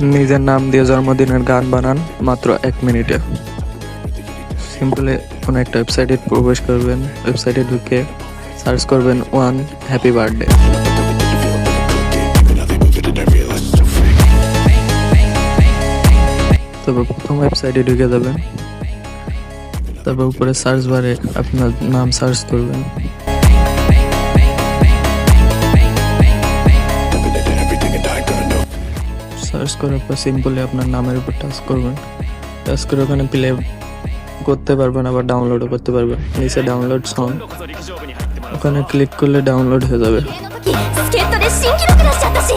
নিজের নাম দিয়ে জন্মদিনের গান বানান মাত্র 1 মিনিটে। সিম্পলি কোনো একটা ওয়েবসাইটে প্রবেশ করবেন, ওয়েবসাইটে ঢুকে সার্চ করবেন ওয়ান হ্যাপি বার্থডে। তারপর প্রথম ওয়েবসাইটে ঢুকে যাবেন, তারপর উপরে সার্চ বারে আপনার নাম সার্চ করবেন। সার্চ করার পর সিম্পলি আপনার নামের উপর টাচ করবেন। টাচ করে ওখানে প্লে করতে পারবেন, আবার ডাউনলোডও করতে পারবেন। নিচে ডাউনলোড সং, ওখানে ক্লিক করলে ডাউনলোড হয়ে যাবে। 助っ人で新記録出しちゃったし